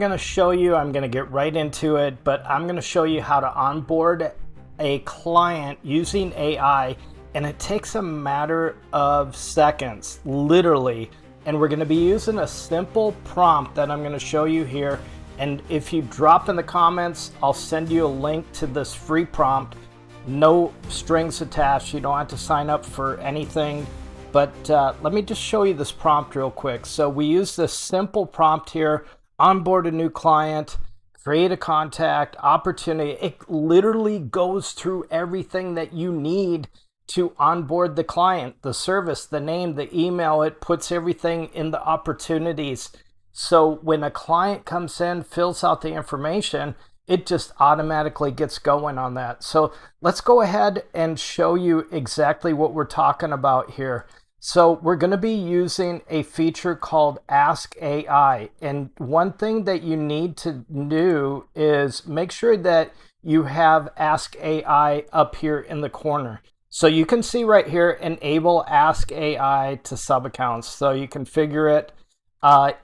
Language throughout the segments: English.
going to show you, I'm going to get right into it, but I'm going to show you how to onboard a client using AI, and it takes a matter of seconds, literally. And we're going to be using a simple prompt that I'm going to show you here. And if you drop in the comments, I'll send you a link to this free prompt. No strings attached. You don't have to sign up for anything. But let me just show you this prompt real quick. So we use this simple prompt here: onboard a new client, create a contact, opportunity. It literally goes through everything that you need to onboard the client, the service, the name, the email. It puts everything in the opportunities. So when a client comes in, fills out the information, it just automatically gets going on that. So let's go ahead and show you exactly what we're talking about here. So we're going to be using a feature called Ask AI. And one thing that you need to do is make sure that you have Ask AI up here in the corner. So you can see right here, enable Ask AI to sub accounts. So you configure it.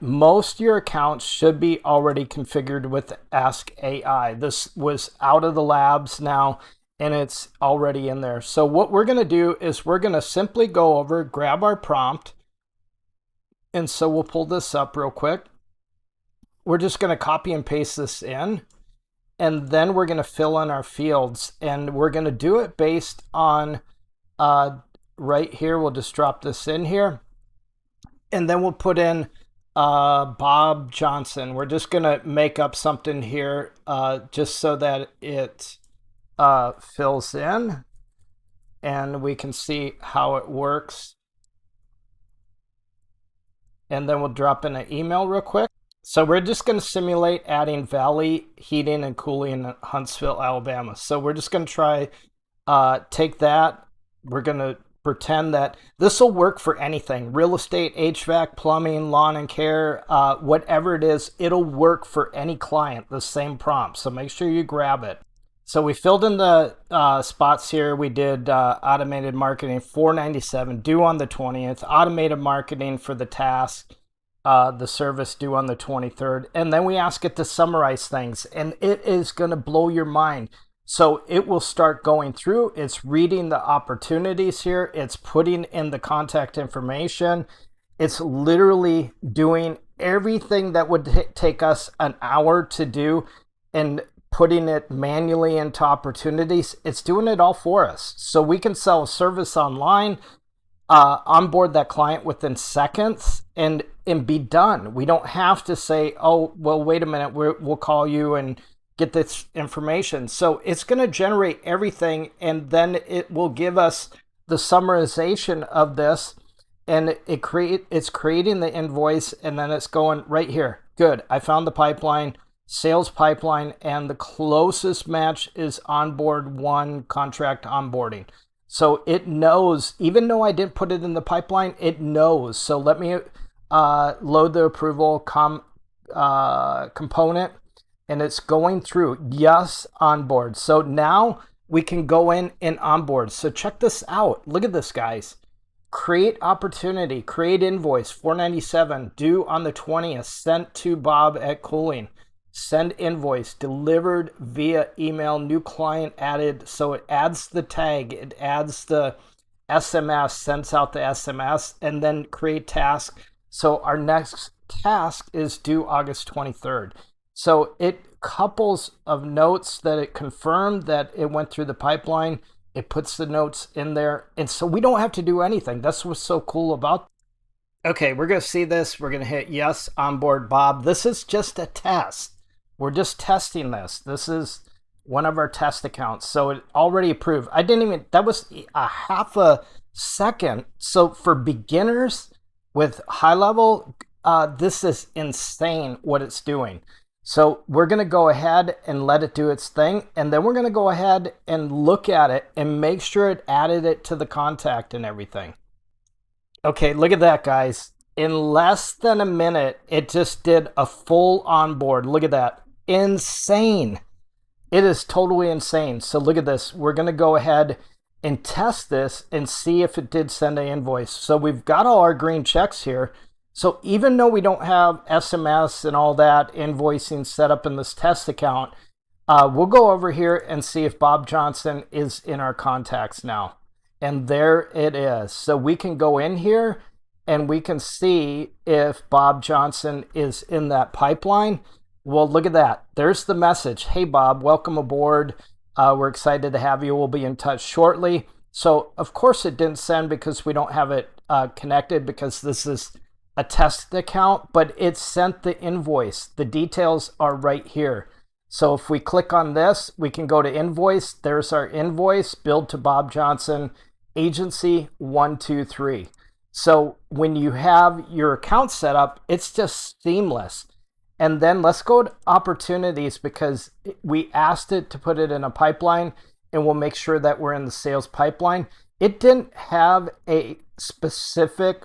Most of your accounts should be already configured with Ask AI. This was out of the labs now, and it's already in there. So what we're going to do is we're going to simply go over, grab our prompt. And so we'll pull this up real quick. We're just going to copy and paste this in. And then we're going to fill in our fields. And we're going to do it based on right here. We'll just drop this in here. And then we'll put in Bob Johnson. We're just going to make up something here just so that it fills in and we can see how it works. And then we'll drop in an email real quick. So we're just going to simulate adding Valley Heating and Cooling in Huntsville, Alabama. So we're just going to try take that. We're going to pretend that this will work for anything: real estate, HVAC, plumbing, lawn and care, whatever it is, it'll work for any client, the same prompt. So make sure you grab it. So we filled in the spots here. We did automated marketing, $497, due on the 20th, automated marketing for the task, the service due on the 23rd. And then we ask it to summarize things, and it is going to blow your mind. So it will start going through. It's reading the opportunities here. It's putting in the contact information. It's literally doing everything that would take us an hour to do and putting it manually into opportunities. It's doing it all for us. So we can sell a service online, onboard that client within seconds, and be done. We don't have to say, oh, well, wait a minute, we'll call you and get this information. So it's going to generate everything, and then it will give us the summarization of this, and it's creating the invoice, and then it's going right here. Good, I found the pipeline, sales pipeline, and the closest match is Onboard One contract onboarding. So it knows, even though I didn't put it in the pipeline, it knows. So let me load the approval component. And it's going through, yes, onboard. So now we can go in and onboard. So check this out. Look at this, guys. Create opportunity, create invoice, $497, due on the 20th, sent to Bob at Cooling. Send invoice, delivered via email, new client added. So it adds the tag, it adds the SMS, sends out the SMS, and then create task. So our next task is due August 23rd. So it couples of notes that it confirmed that it went through the pipeline. It puts the notes in there. And so we don't have to do anything. That's what's so cool about it. Okay, we're going to see this. We're going to hit yes, onboard Bob. This is just a test. We're just testing this. This is one of our test accounts. So it already approved. That was a half a second. So for beginners with GoHighLevel, this is insane what it's doing. So we're going to go ahead and let it do its thing. And then we're going to go ahead and look at it and make sure it added it to the contact and everything. Okay, look at that, guys. In less than a minute, it just did a full onboard. Look at that. Insane. It is totally insane. So look at this. We're going to go ahead and test this and see if it did send an invoice. So we've got all our green checks here. So even though we don't have SMS and all that invoicing set up in this test account, we'll go over here and see if Bob Johnson is in our contacts now. And there it is. So we can go in here and we can see if Bob Johnson is in that pipeline. Well, look at that. There's the message. Hey, Bob, welcome aboard. We're excited to have you. We'll be in touch shortly. So, of course, it didn't send because we don't have it connected because this is a test account, but it sent the invoice. The details are right here. So if we click on this, we can go to invoice. There's our invoice, billed to Bob Johnson, agency 123. So when you have your account set up, it's just seamless. And then let's go to opportunities because we asked it to put it in a pipeline, and we'll make sure that we're in the sales pipeline. It didn't have a specific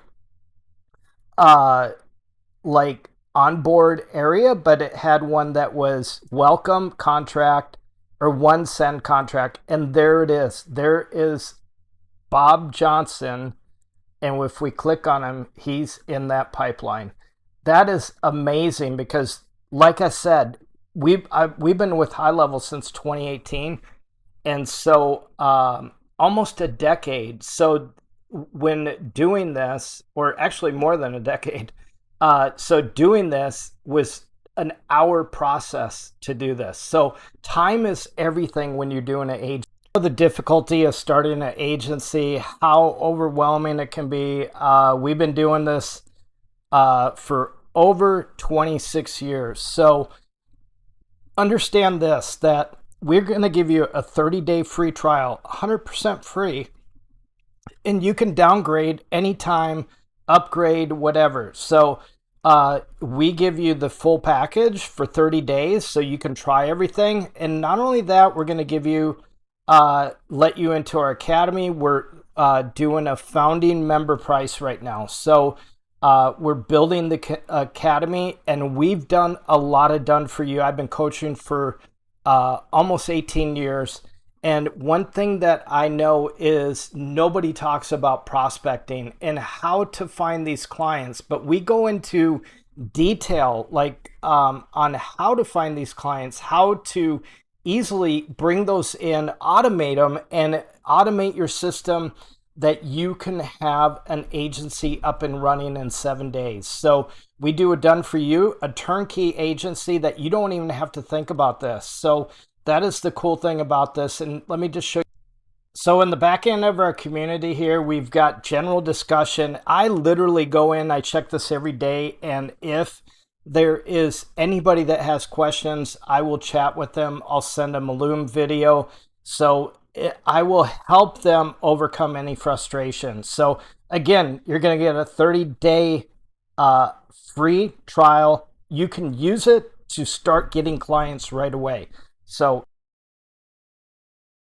like onboard area, but it had one that was welcome contract or one send contract. And there it is. There is Bob Johnson. And if we click on him, he's in that pipeline. That is amazing because, like I said, we've been with GoHighLevel since 2018. And so almost a decade. So when doing this, or actually more than a decade, so doing this was an hour process to do this. So time is everything when you're doing an agency. The difficulty of starting an agency, how overwhelming it can be. We've been doing this for over 26 years. So understand this, that we're going to give you a 30-day free trial, 100% free, and you can downgrade anytime, upgrade, whatever. So we give you the full package for 30 days so you can try everything. And not only that, we're going to give you, let you into our academy. We're doing a founding member price right now. So we're building the academy, and we've done a lot of done for you. I've been coaching for almost 18 years. And one thing that I know is nobody talks about prospecting and how to find these clients, but we go into detail like on how to find these clients, how to easily bring those in, automate them, and automate your system that you can have an agency up and running in 7 days. So we do a done for you, a turnkey agency that you don't even have to think about this. So that is the cool thing about this. And let me just show you. So in the back end of our community here, we've got general discussion. I literally go in, I check this every day. And if there is anybody that has questions, I will chat with them. I'll send them a Loom video. So I will help them overcome any frustration. So again, you're going to get a 30-day free trial. You can use it to start getting clients right away. So